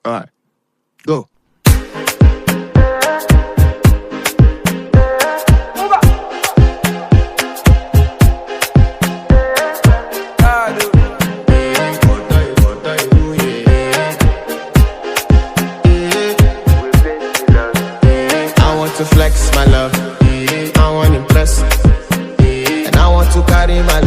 Alright, go. To flex my love, I want to impress, and I want to carry my